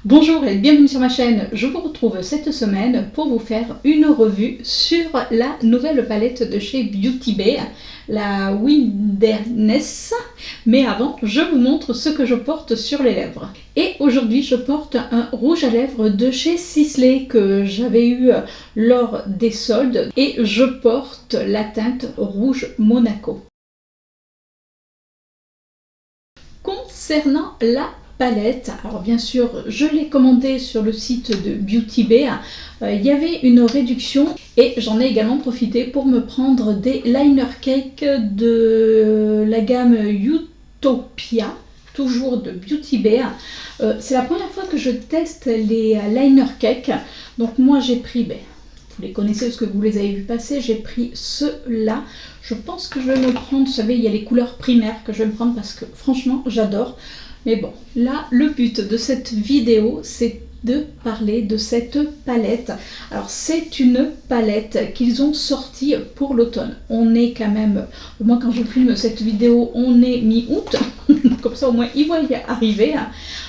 Bonjour et bienvenue sur ma chaîne. Je vous retrouve cette semaine pour vous faire une revue sur la nouvelle palette de chez Beauty Bay, la Wilderness. Mais avant, je vous montre ce que je porte sur les lèvres. Et aujourd'hui, je porte un rouge à lèvres de chez Sisley que j'avais eu lors des soldes. Et je porte la teinte rouge Monaco. Concernant la palette, alors bien sûr je l'ai commandée sur le site de Beauty Bay, il y avait une réduction et j'en ai également profité pour me prendre des liner cake de la gamme Utopia, toujours de Beauty Bay. C'est la première fois que je teste les liner cake, donc moi j'ai pris, vous les connaissez parce que vous les avez vu passer, j'ai pris ceux-là. Je pense que je vais me prendre, vous savez, il y a les couleurs primaires que je vais me prendre parce que franchement j'adore. Mais bon, là, le but de cette vidéo, c'est de parler de cette palette. Alors, c'est une palette qu'ils ont sortie pour l'automne. On est quand même, moi quand je filme cette vidéo, on est mi-août. Comme ça, au moins, ils vont y arriver.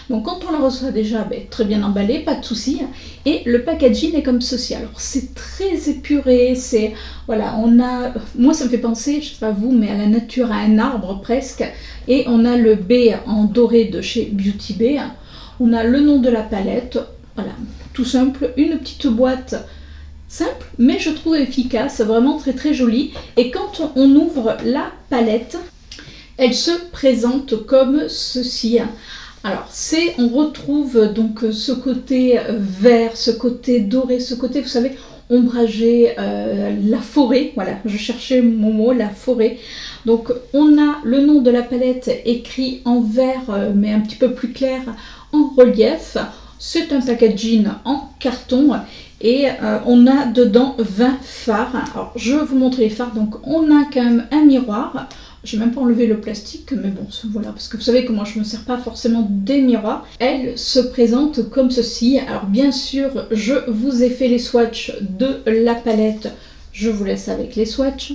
Donc, quand on la reçoit déjà, très bien emballé, pas de souci. Et le packaging est comme ceci. Alors, c'est très épuré. C'est, voilà, on a, moi, ça me fait penser, je sais pas vous, mais à la nature, à un arbre presque. Et on a le B en doré de chez Beauty Bay. On a le nom de la palette. Voilà, tout simple. Une petite boîte simple, mais je trouve efficace. Vraiment très très jolie. Et quand on ouvre la palette, elle se présente comme ceci. Alors, on retrouve donc ce côté vert, ce côté doré, ce côté, vous savez, ombragé, la forêt. Voilà, je cherchais mon mot, la forêt. Donc, on a le nom de la palette écrit en vert, mais un petit peu plus clair, en relief. C'est un packaging en carton et on a dedans 20 fards. Alors, je vais vous montrer les fards. Donc, on a quand même un miroir. Je n'ai même pas enlevé le plastique, mais bon, voilà, parce que vous savez que moi je ne me sers pas forcément des miroirs. Elle se présente comme ceci. Alors bien sûr, je vous ai fait les swatchs de la palette. Je vous laisse avec les swatchs.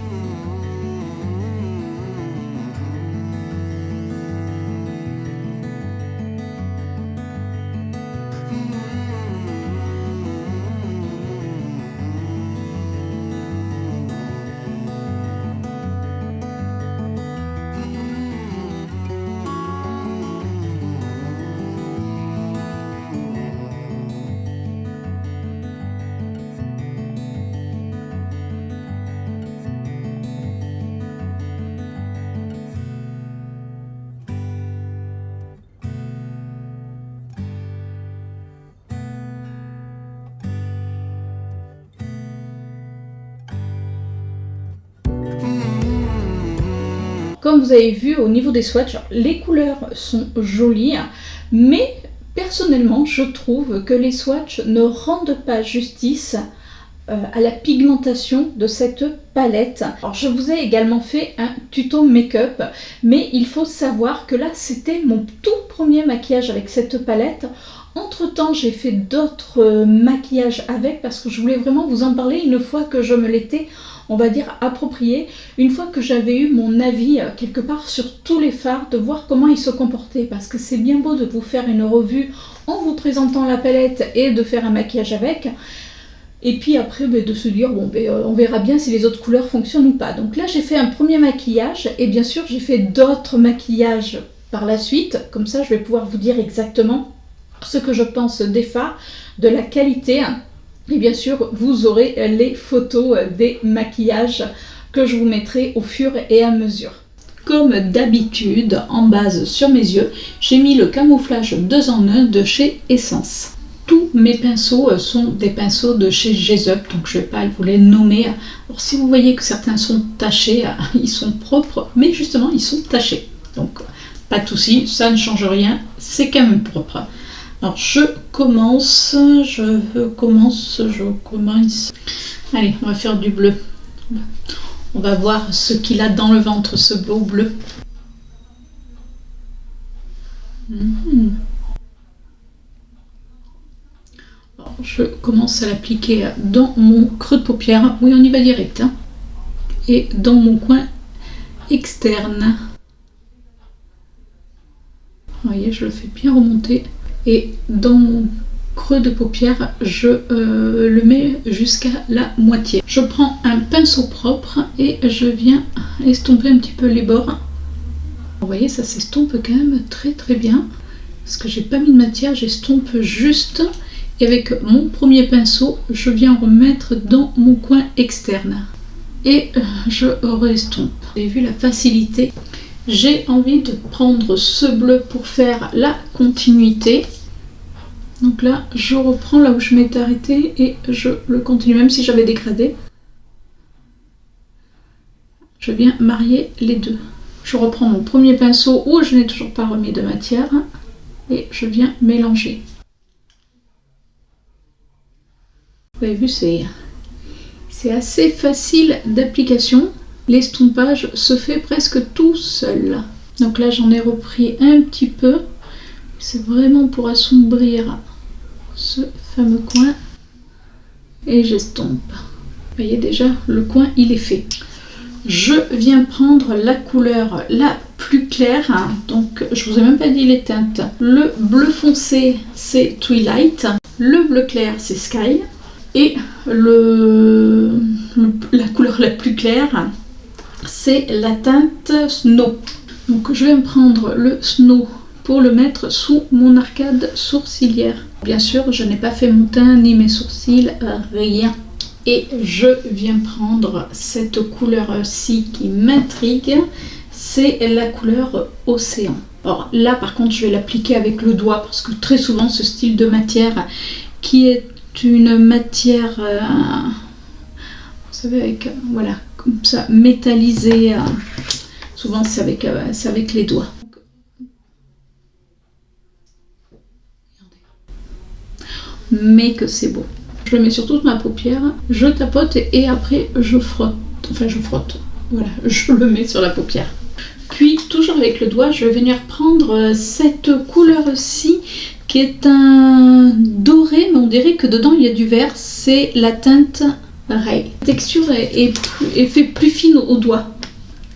Comme vous avez vu au niveau des swatchs, les couleurs sont jolies, mais personnellement je trouve que les swatchs ne rendent pas justice à la pigmentation de cette palette. Alors je vous ai également fait un tuto make-up, mais il faut savoir que là c'était mon tout premier maquillage avec cette palette. Entre temps j'ai fait d'autres maquillages avec parce que je voulais vraiment vous en parler une fois que je me l'étais, on va dire, approprié, une fois que j'avais eu mon avis quelque part sur tous les fards, de voir comment ils se comportaient, parce que c'est bien beau de vous faire une revue en vous présentant la palette et de faire un maquillage avec, et puis après de se dire, bon, on verra bien si les autres couleurs fonctionnent ou pas. Donc là j'ai fait un premier maquillage, et bien sûr j'ai fait d'autres maquillages par la suite, comme ça je vais pouvoir vous dire exactement ce que je pense des fards, de la qualité. Et bien sûr, vous aurez les photos des maquillages que je vous mettrai au fur et à mesure. Comme d'habitude, en base sur mes yeux, j'ai mis le camouflage 2 en 1 de chez Essence. Tous mes pinceaux sont des pinceaux de chez Gesup, donc je ne vais pas vous les nommer. Alors si vous voyez que certains sont tachés, ils sont propres, mais justement ils sont tachés. Donc pas de souci, ça ne change rien, c'est quand même propre. Alors je commence. Allez, on va faire du bleu. On va voir ce qu'il a dans le ventre, ce beau bleu. Alors, je commence à l'appliquer dans mon creux de paupière. Oui, on y va direct. Et dans mon coin externe. Vous voyez, je le fais bien remonter et dans mon creux de paupière, je le mets jusqu'à la moitié. Je prends un pinceau propre et je viens estomper un petit peu les bords. Vous voyez, ça s'estompe quand même très très bien. Parce que j'ai pas mis de matière, j'estompe juste. Et avec mon premier pinceau, je viens remettre dans mon coin externe. Et je restompe. Vous avez vu la facilité. J'ai envie de prendre ce bleu pour faire la continuité. Donc là, je reprends là où je m'étais arrêtée et je le continue, même si j'avais dégradé. Je viens marier les deux. Je reprends mon premier pinceau où je n'ai toujours pas remis de matière et je viens mélanger. Vous avez vu, c'est assez facile d'application. L'estompage se fait presque tout seul. Donc là, j'en ai repris un petit peu. C'est vraiment pour assombrir ce fameux coin. Et j'estompe. Vous voyez déjà, le coin, il est fait. Je viens prendre la couleur la plus claire. Donc, je vous ai même pas dit les teintes. Le bleu foncé, c'est Twilight. Le bleu clair, c'est Sky. Et la couleur la plus claire, c'est la teinte Snow. Donc je vais me prendre le Snow pour le mettre sous mon arcade sourcilière. Bien sûr, je n'ai pas fait mon teint ni mes sourcils, rien. Et je viens prendre cette couleur-ci qui m'intrigue, c'est la couleur Océan. Alors là par contre je vais l'appliquer avec le doigt parce que très souvent ce style de matière qui est une matière, vous savez, avec, voilà, comme ça, métallisée, souvent c'est avec les doigts. Mais que c'est beau. Je le mets sur toute ma paupière, je tapote et après je frotte, voilà, je le mets sur la paupière. Puis toujours avec le doigt, je vais venir prendre cette couleur-ci qui est un doré, mais on dirait que dedans il y a du vert, c'est la teinte Ray. La texture est fait plus fine au doigt.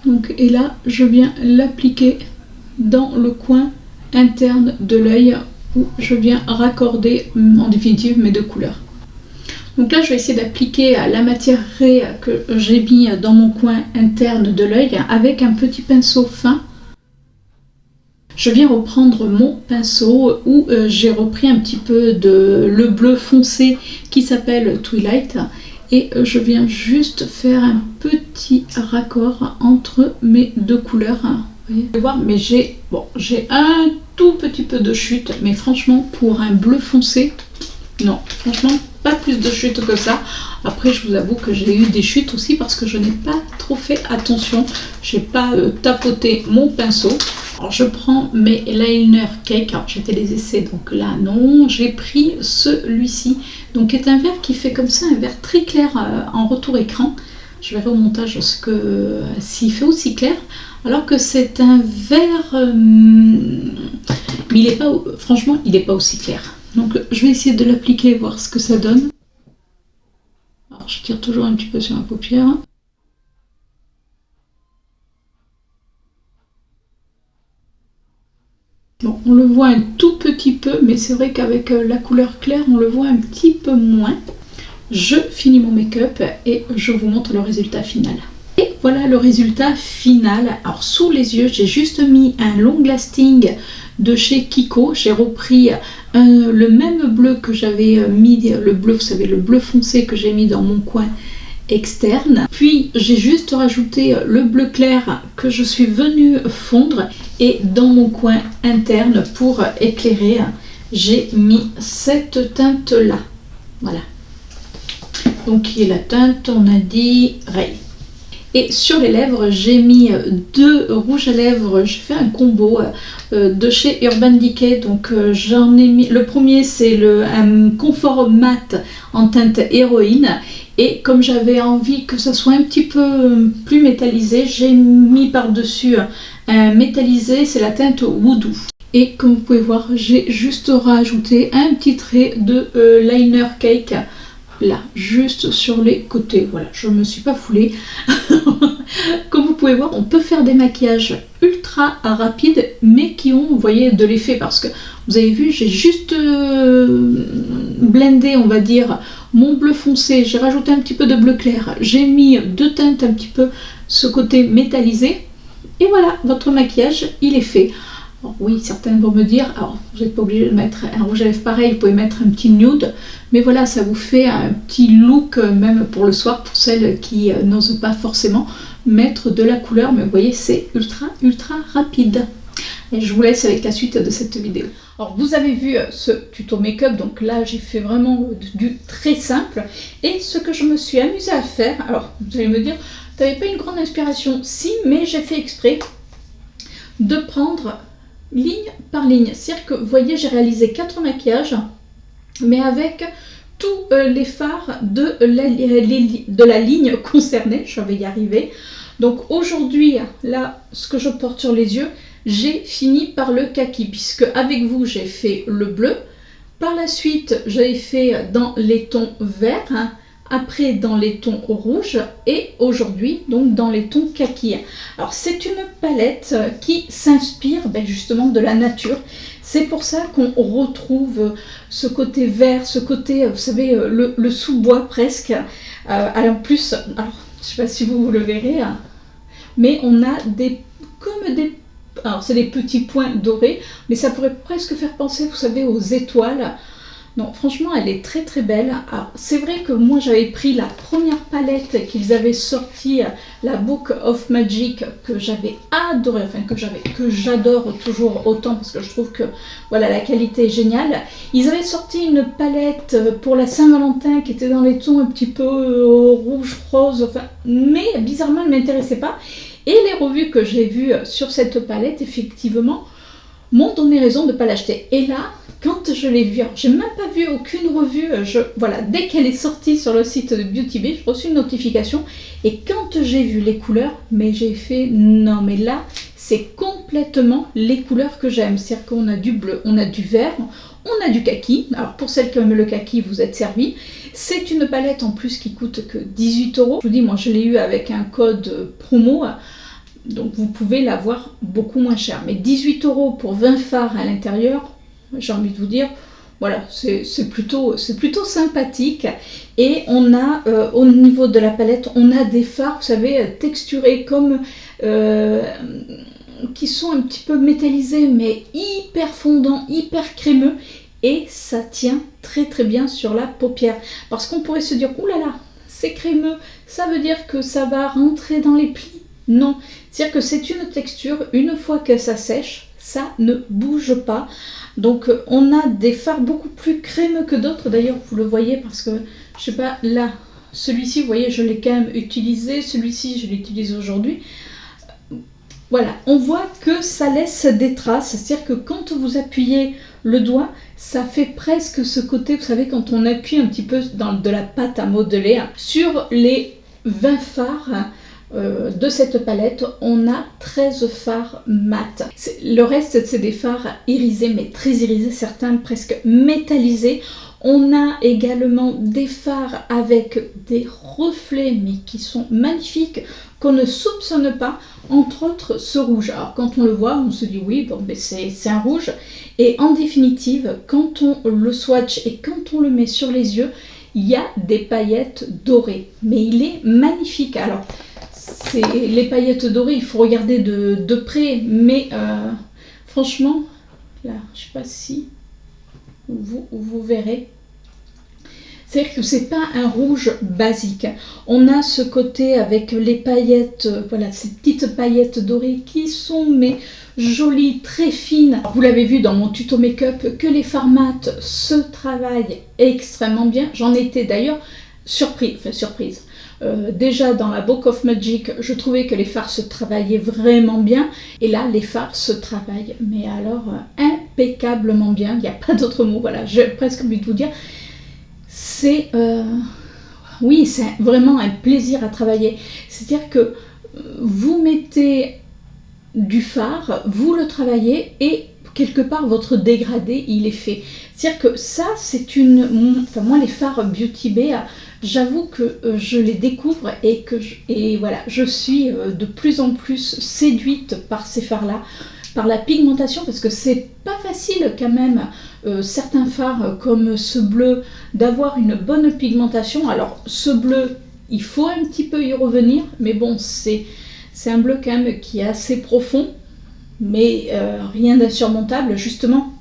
Donc, et là, je viens l'appliquer dans le coin interne de l'œil où je viens raccorder en définitive mes deux couleurs. Donc là, je vais essayer d'appliquer la matière Ray que j'ai mis dans mon coin interne de l'œil avec un petit pinceau fin. Je viens reprendre mon pinceau où j'ai repris un petit peu de le bleu foncé qui s'appelle Twilight et je viens juste faire un petit raccord entre mes deux couleurs. Vous voyez voir, mais j'ai un tout petit peu de chute, mais franchement pour un bleu foncé, non, franchement pas plus de chute que ça. Après je vous avoue que j'ai eu des chutes aussi parce que je n'ai pas trop fait attention, j'ai pas tapoté mon pinceau. Alors je prends mes liner cake, alors j'ai fait des essais donc là non, j'ai pris celui-ci, donc qui est un vert qui fait comme ça, un vert très clair en retour écran. Je verrai au montage s'il fait aussi clair, alors que c'est un vert, mais il est pas, franchement il n'est pas aussi clair. Donc je vais essayer de l'appliquer, voir ce que ça donne. Alors je tire toujours un petit peu sur ma paupière. Bon, on le voit un tout petit peu, mais c'est vrai qu'avec la couleur claire, on le voit un petit peu moins. Je finis mon make-up et je vous montre le résultat final. Et voilà le résultat final. Alors sous les yeux, j'ai juste mis un long lasting de chez Kiko. J'ai repris le même bleu que j'avais mis, le bleu, vous savez, le bleu foncé que j'ai mis dans mon coin externe. Puis j'ai juste rajouté le bleu clair que je suis venue fondre et dans mon coin interne pour éclairer, j'ai mis cette teinte là. Voilà. Donc qui est la teinte, on a dit Ray. Et sur les lèvres, j'ai mis deux rouges à lèvres. J'ai fait un combo de chez Urban Decay. Donc j'en ai mis. Le premier, c'est un confort mat en teinte héroïne. Et comme j'avais envie que ça soit un petit peu plus métallisé, j'ai mis par-dessus un métallisé, c'est la teinte Voodoo. Et comme vous pouvez voir, j'ai juste rajouté un petit trait de liner cake. Là, juste sur les côtés, voilà, je me suis pas foulée. Comme vous pouvez voir, on peut faire des maquillages ultra rapides, mais qui ont, vous voyez, de l'effet, parce que Vous avez vu, j'ai juste blendé, on va dire, mon bleu foncé, j'ai rajouté un petit peu de bleu clair, j'ai mis deux teintes un petit peu ce côté métallisé, et voilà, votre maquillage, il est fait. Alors oui, certains vont me dire, alors vous n'êtes pas obligé de mettre un rouge à lèvres pareil, vous pouvez mettre un petit nude, mais voilà, ça vous fait un petit look, même pour le soir, pour celles qui n'osent pas forcément mettre de la couleur, mais vous voyez, c'est ultra rapide. Et je vous laisse avec la suite de cette vidéo. Alors vous avez vu ce tuto make-up, donc là j'ai fait vraiment du très simple. Et ce que je me suis amusée à faire, alors vous allez me dire, tu n'avais pas une grande inspiration? Si, mais j'ai fait exprès de prendre ligne par ligne. C'est-à-dire que vous voyez, j'ai réalisé 4 maquillages, mais avec tous les fards de la ligne concernée, je vais y arriver. Donc aujourd'hui, là, ce que je porte sur les yeux, j'ai fini par le kaki, puisque avec vous j'ai fait le bleu, par la suite j'ai fait dans les tons verts, hein, après dans les tons rouges et aujourd'hui donc dans les tons kaki. Alors c'est une palette qui s'inspire justement de la nature, c'est pour ça qu'on retrouve ce côté vert, ce côté, vous savez, le sous-bois presque, en plus, alors, je ne sais pas si vous le verrez, hein, mais on a comme des, alors c'est des petits points dorés, mais ça pourrait presque faire penser, vous savez, aux étoiles. Non, franchement, elle est très très belle. Alors, c'est vrai que moi, j'avais pris la première palette qu'ils avaient sortie, la Book of Magic, que j'avais adoré, enfin que j'adore toujours autant parce que je trouve que voilà, la qualité est géniale. Ils avaient sorti une palette pour la Saint-Valentin qui était dans les tons un petit peu rouge, rose, enfin, mais bizarrement, elle ne m'intéressait pas. Et les revues que j'ai vues sur cette palette, effectivement, m'ont donné raison de ne pas l'acheter. Et là, quand je l'ai vue, j'ai même pas vu aucune revue, voilà, dès qu'elle est sortie sur le site de Beauty Bay, j'ai reçu une notification et quand j'ai vu les couleurs, mais j'ai fait non, mais là, c'est complètement les couleurs que j'aime. C'est-à-dire qu'on a du bleu, on a du vert, on a du kaki. Alors pour celles qui aiment le kaki, vous êtes servis. C'est une palette en plus qui coûte que 18 €. Je vous dis, moi je l'ai eu avec un code promo. Donc vous pouvez l'avoir beaucoup moins cher. Mais 18 € pour 20 fards à l'intérieur, j'ai envie de vous dire, voilà, c'est plutôt sympathique. Et on a, au niveau de la palette, on a des fards, vous savez, texturés comme... qui sont un petit peu métallisés, mais hyper fondants, hyper crémeux. Et ça tient très très bien sur la paupière. Parce qu'on pourrait se dire, oulala, c'est crémeux, ça veut dire que ça va rentrer dans les plis. Non, c'est-à-dire que c'est une texture, une fois que ça sèche, ça ne bouge pas. Donc on a des fards beaucoup plus crémeux que d'autres. D'ailleurs, vous le voyez parce que, je sais pas, là, celui-ci, vous voyez, je l'ai quand même utilisé. Celui-ci, je l'utilise aujourd'hui. Voilà, on voit que ça laisse des traces. C'est-à-dire que quand vous appuyez le doigt, ça fait presque ce côté, vous savez, quand on appuie un petit peu dans de la pâte à modeler. Sur les 20 fards de cette palette, on a 13 fards mat. Le reste, c'est des fards irisés, mais très irisés, certains presque métallisés. On a également des fards avec des reflets, mais qui sont magnifiques, qu'on ne soupçonne pas, entre autres ce rouge. Alors quand on le voit, on se dit oui, bon, ben c'est un rouge. Et en définitive, quand on le swatch et quand on le met sur les yeux, il y a des paillettes dorées. Mais il est magnifique. Alors, les paillettes dorées, il faut regarder de près, mais franchement, là, je ne sais pas si vous verrez. C'est-à-dire que c'est pas un rouge basique. On a ce côté avec les paillettes, voilà, ces petites paillettes dorées qui sont mais jolies, très fines. Vous l'avez vu dans mon tuto make-up que les fards mat se travaillent extrêmement bien. J'en étais d'ailleurs surprise. Déjà dans la Book of Magic, je trouvais que les fards se travaillaient vraiment bien. Et là, les fards se travaillent, mais alors impeccablement bien. Il n'y a pas d'autre mot. Voilà, j'ai presque envie de vous dire. C'est oui, c'est vraiment un plaisir à travailler. C'est-à-dire que vous mettez du fard, vous le travaillez et quelque part votre dégradé il est fait. C'est-à-dire que ça c'est enfin moi les fards Beauty Bay, j'avoue que je les découvre et voilà, je suis de plus en plus séduite par ces fards là. par la pigmentation, parce que c'est pas facile quand même, certains fards comme ce bleu, d'avoir une bonne pigmentation. Alors ce bleu, il faut un petit peu y revenir, mais bon, c'est un bleu quand même qui est assez profond, mais rien d'insurmontable, justement.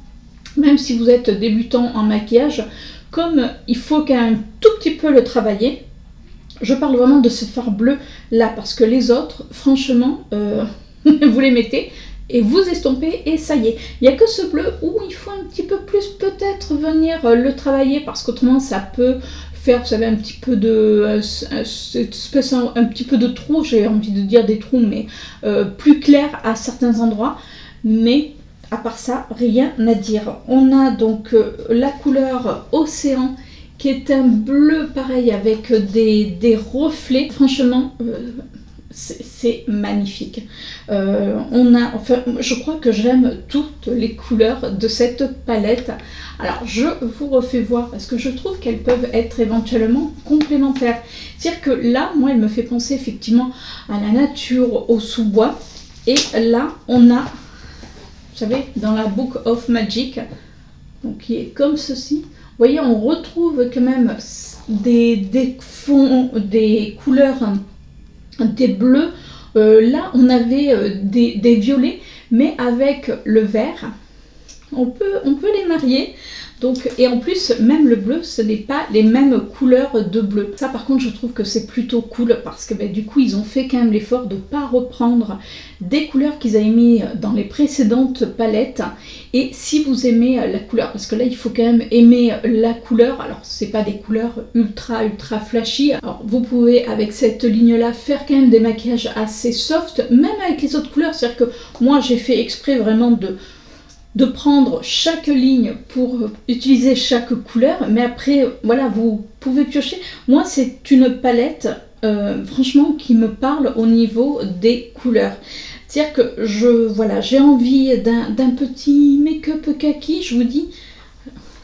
Même si vous êtes débutant en maquillage, comme il faut quand même tout petit peu le travailler, je parle vraiment de ce fard bleu là, parce que les autres, franchement, vous les mettez et vous estompez et ça y est. Il n'y a que ce bleu où il faut un petit peu plus peut-être venir le travailler, parce qu'autrement ça peut faire, vous savez, un petit peu de un petit peu de trous, j'ai envie de dire des trous, mais plus clair à certains endroits. Mais à part ça, rien à dire. On a donc la couleur Océan, qui est un bleu pareil avec des reflets. Franchement, c'est magnifique. Je crois que j'aime toutes les couleurs de cette palette. Alors, je vous refais voir parce que je trouve qu'elles peuvent être éventuellement complémentaires. C'est-à-dire que là, moi, elle me fait penser effectivement à la nature, au sous-bois. Et là, on a, vous savez, dans la Book of Magic, donc qui est comme ceci. Vous voyez, on retrouve quand même des fonds, des couleurs, des bleus. Là, on avait des violets, mais avec le vert, on peut les marier. Donc, et en plus, même le bleu, ce n'est pas les mêmes couleurs de bleu. Ça, par contre, je trouve que c'est plutôt cool, parce que du coup, ils ont fait quand même l'effort de ne pas reprendre des couleurs qu'ils avaient mis dans les précédentes palettes. Et si vous aimez la couleur, parce que là, il faut quand même aimer la couleur. Alors, c'est pas des couleurs ultra flashy. Alors, vous pouvez, avec cette ligne-là, faire quand même des maquillages assez soft, même avec les autres couleurs. C'est-à-dire que moi, j'ai fait exprès vraiment de prendre chaque ligne pour utiliser chaque couleur, mais après, voilà, vous pouvez piocher. Moi, c'est une palette, franchement, qui me parle au niveau des couleurs. C'est-à-dire que voilà, j'ai envie d'un petit make-up kaki, je vous dis,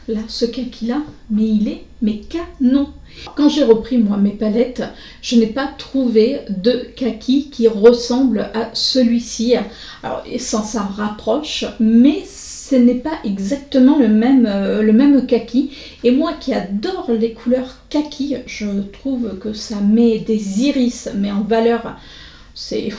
là, ce kaki-là, mais il est canon. Quand j'ai repris, moi, mes palettes, je n'ai pas trouvé de kaki qui ressemble à celui-ci. Alors, et ça rapproche, mais ce n'est pas exactement le même kaki. Et moi qui adore les couleurs kaki, je trouve que ça met des iris, mais en valeur, c'est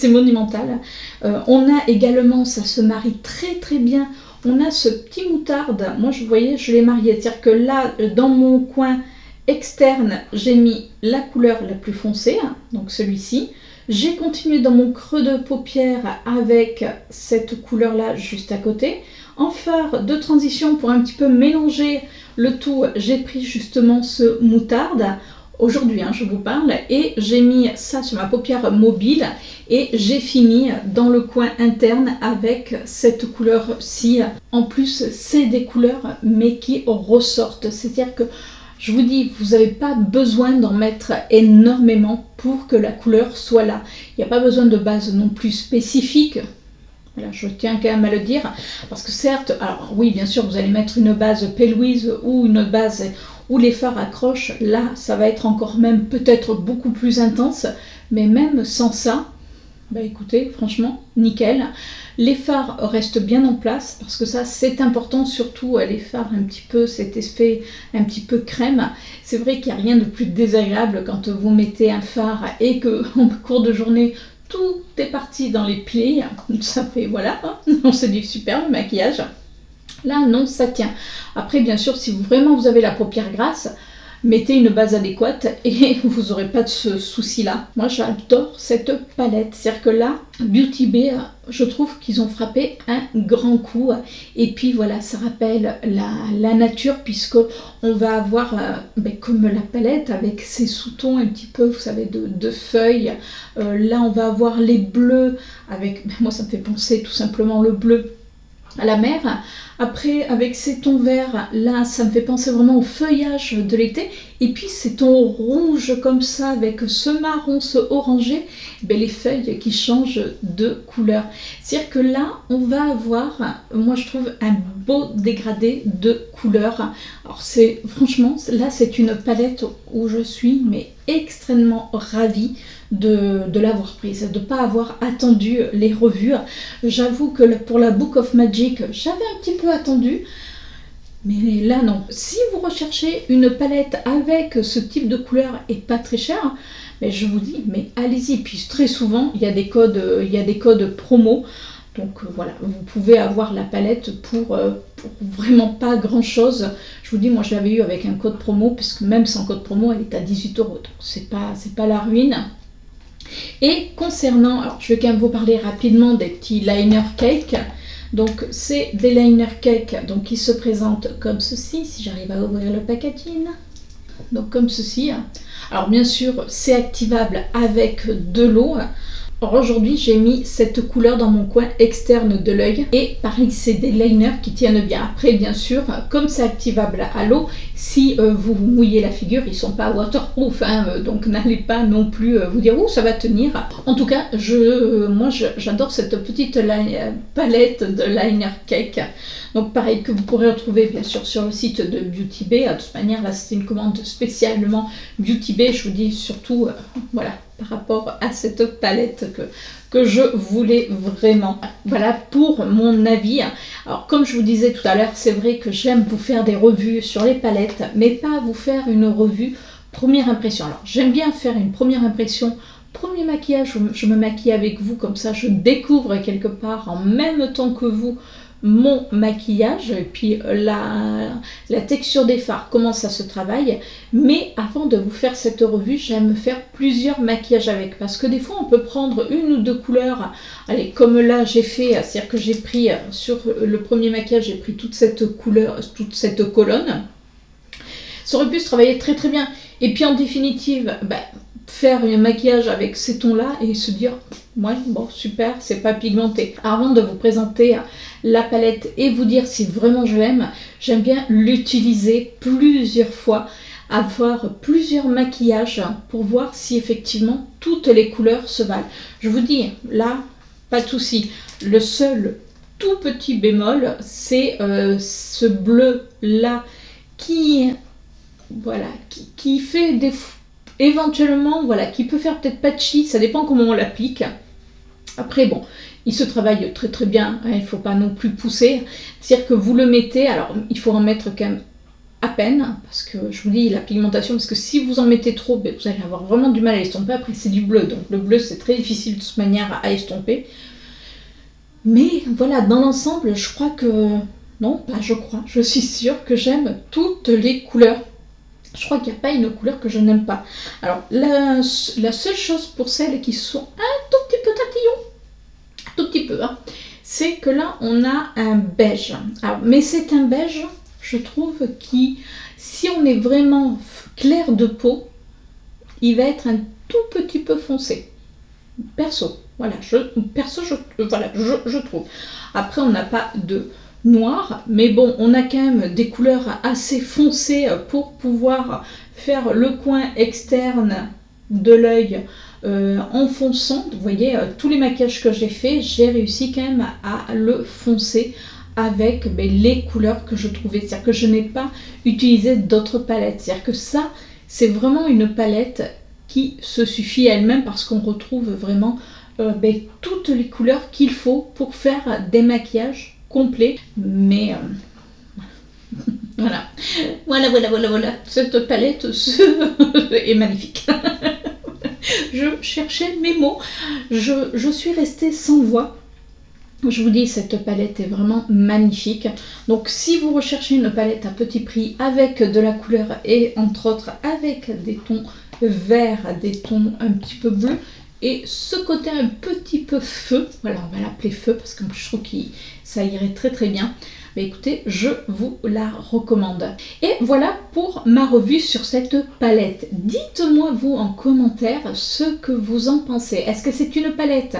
monumental. On a également, ça se marie très bien, on a ce petit moutarde. Moi, vous voyez, je l'ai marié. C'est-à-dire que là, dans mon coin externe, j'ai mis la couleur la plus foncée, donc celui-ci. J'ai continué dans mon creux de paupière avec cette couleur-là juste à côté. En fard de transition, pour un petit peu mélanger le tout, j'ai pris justement ce moutarde. Aujourd'hui, je vous parle, et j'ai mis ça sur ma paupière mobile, et j'ai fini dans le coin interne avec cette couleur-ci. En plus, c'est des couleurs, mais qui ressortent. C'est-à-dire que je vous dis, vous n'avez pas besoin d'en mettre énormément pour que la couleur soit là. Il n'y a pas besoin de base non plus spécifique. Voilà, je tiens quand même à le dire. Parce que certes, alors oui, bien sûr, vous allez mettre une base P. Louise ou une base où les fards accrochent. Là, ça va être encore même peut-être beaucoup plus intense. Mais même sans ça, écoutez, franchement, nickel. Les fards restent bien en place, parce que ça, c'est important, surtout les fards un petit peu, cet effet un petit peu crème. C'est vrai qu'il n'y a rien de plus désagréable quand vous mettez un fard et que en cours de journée, tout est parti dans les plis. Ça fait, voilà, on se dit super le maquillage. Là, non, ça tient. Après, bien sûr, si vraiment vous avez la paupière grasse, mettez une base adéquate et vous n'aurez pas de ce souci-là. Moi, j'adore cette palette. C'est-à-dire que là, Beauty Bay, je trouve qu'ils ont frappé un grand coup. Et puis voilà, ça rappelle la nature, puisque on va avoir, comme la palette, avec ses sous-tons un petit peu, vous savez, de feuilles. Là, on va avoir les bleus avec, moi, ça me fait penser tout simplement le bleu à la mer. Après, avec ces tons verts, là, ça me fait penser vraiment au feuillage de l'été. Et puis, ces tons rouges comme ça, avec ce marron, ce orangé, les feuilles qui changent de couleur. C'est-à-dire que là, on va avoir, moi je trouve, un beau dégradé de couleurs. Alors, franchement, là, c'est une palette où je suis extrêmement ravie de l'avoir prise, de ne pas avoir attendu les revues. J'avoue que pour la Book of Magic, j'avais un petit peu attendu, mais là non. Si vous recherchez une palette avec ce type de couleur et pas très cher, mais je vous dis, mais allez-y. Puis très souvent, il y a des codes promo. Donc voilà, vous pouvez avoir la palette pour vraiment pas grand chose. Je vous dis, moi je l'avais eu avec un code promo, puisque même sans code promo, elle est à 18 €. Donc c'est pas la ruine. Et concernant, alors je vais quand même vous parler rapidement des petits liner cake. Donc c'est des liner cake donc, qui se présentent comme ceci, si j'arrive à ouvrir le packaging. Donc comme ceci. Alors bien sûr, c'est activable avec de l'eau. Alors aujourd'hui, j'ai mis cette couleur dans mon coin externe de l'œil. Et pareil, c'est des liners qui tiennent bien. Après, bien sûr, comme c'est activable à l'eau, si vous mouillez la figure, ils ne sont pas waterproof. Donc n'allez pas non plus vous dire « Oh, ça va tenir ». En tout cas, moi, j'adore cette petite palette de liner cake. Donc pareil, que vous pourrez retrouver bien sûr sur le site de Beauty Bay. De toute manière, là, c'est une commande spécialement Beauty Bay. Je vous dis surtout, voilà, par rapport à cette palette que je voulais vraiment. Voilà pour mon avis. Alors comme je vous disais tout à l'heure, c'est vrai que j'aime vous faire des revues sur les palettes, mais pas vous faire une revue première impression. Alors j'aime bien faire une première impression, premier maquillage, je me maquille avec vous, comme ça je découvre quelque part en même temps que vous mon maquillage et puis la texture des fards, comment ça se travaille. Mais avant de vous faire cette revue, j'aime faire plusieurs maquillages avec, parce que des fois on peut prendre une ou deux couleurs. Allez, comme là j'ai fait, c'est-à-dire que j'ai pris sur le premier maquillage, j'ai pris toute cette couleur, toute cette colonne. Ça aurait pu se travailler très très bien. Et puis en définitive, faire un maquillage avec ces tons-là et se dire ouais, bon super, c'est pas pigmenté. Avant de vous présenter la palette et vous dire si vraiment je l'aime, j'aime bien l'utiliser plusieurs fois, avoir plusieurs maquillages pour voir si effectivement toutes les couleurs se valent. Je vous dis, là, pas de souci. Le seul tout petit bémol, c'est ce bleu-là qui, voilà, qui fait des... éventuellement, voilà, qui peut faire peut-être patchy, ça dépend comment on l'applique. Après, bon, il se travaille très très bien, il ne faut pas non plus pousser. C'est-à-dire que vous le mettez, alors il faut en mettre quand même à peine, parce que je vous dis la pigmentation, parce que si vous en mettez trop, vous allez avoir vraiment du mal à estomper. Après, c'est du bleu, donc le bleu c'est très difficile de toute manière à estomper. Mais voilà, dans l'ensemble, je crois que... Non, pas je crois, je suis sûre que j'aime toutes les couleurs. Je crois qu'il n'y a pas une couleur que je n'aime pas. Alors, la seule chose pour celles qui sont un tout petit peu tatillons, tout petit peu, c'est que là, on a un beige. Alors, mais c'est un beige, je trouve, qui, si on est vraiment clair de peau, il va être un tout petit peu foncé. Perso, voilà, je trouve. Après, on n'a pas de... noir, mais bon, on a quand même des couleurs assez foncées pour pouvoir faire le coin externe de l'œil en fonçant. Vous voyez, tous les maquillages que j'ai fait, j'ai réussi quand même à le foncer avec les couleurs que je trouvais. C'est-à-dire que je n'ai pas utilisé d'autres palettes. C'est-à-dire que ça, c'est vraiment une palette qui se suffit à elle-même, parce qu'on retrouve vraiment toutes les couleurs qu'il faut pour faire des maquillages complet. Mais voilà, cette palette est magnifique. Je cherchais mes mots, je suis restée sans voix. Je vous dis, cette palette est vraiment magnifique. Donc si vous recherchez une palette à petit prix avec de la couleur et entre autres avec des tons verts, des tons un petit peu bleus, et ce côté un petit peu feu, voilà, on va l'appeler feu parce que je trouve que ça irait très très bien. Mais écoutez, je vous la recommande. Et voilà pour ma revue sur cette palette. Dites-moi vous en commentaire ce que vous en pensez. Est-ce que c'est une palette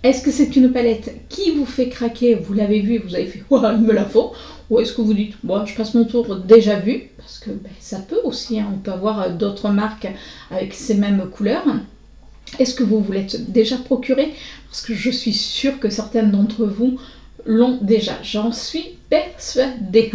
est-ce que c'est une palette qui vous fait craquer? Vous l'avez vu et vous avez fait « il me la faut ». Ou est-ce que vous dites « bon, je passe mon tour déjà vu ». Parce que ça peut aussi, on peut avoir d'autres marques avec ces mêmes couleurs. Est-ce que vous l'êtes déjà procuré? Parce que je suis sûre que certaines d'entre vous l'ont déjà. J'en suis persuadée.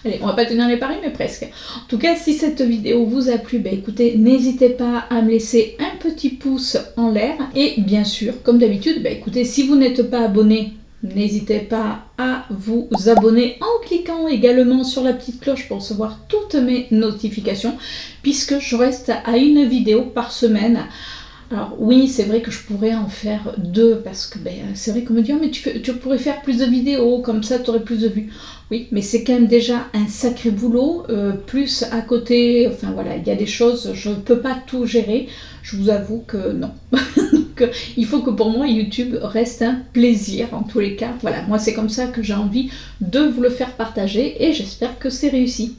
Allez, on va pas tenir les paris, mais presque. En tout cas, si cette vidéo vous a plu, écoutez, n'hésitez pas à me laisser un petit pouce en l'air. Et bien sûr, comme d'habitude, écoutez, si vous n'êtes pas abonné, n'hésitez pas à vous abonner en cliquant également sur la petite cloche pour recevoir toutes mes notifications, puisque je reste à une vidéo par semaine. Alors oui, c'est vrai que je pourrais en faire 2, parce que c'est vrai qu'on me dit oh, mais tu pourrais faire plus de vidéos, comme ça tu aurais plus de vues. Oui, mais c'est quand même déjà un sacré boulot, plus à côté, enfin voilà, il y a des choses, je ne peux pas tout gérer, je vous avoue que non. Donc il faut que pour moi YouTube reste un plaisir en tous les cas. Voilà, moi c'est comme ça que j'ai envie de vous le faire partager et j'espère que c'est réussi.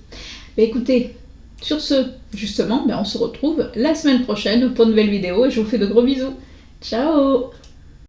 Écoutez, sur ce, justement, on se retrouve la semaine prochaine pour une nouvelle vidéo et je vous fais de gros bisous. Ciao!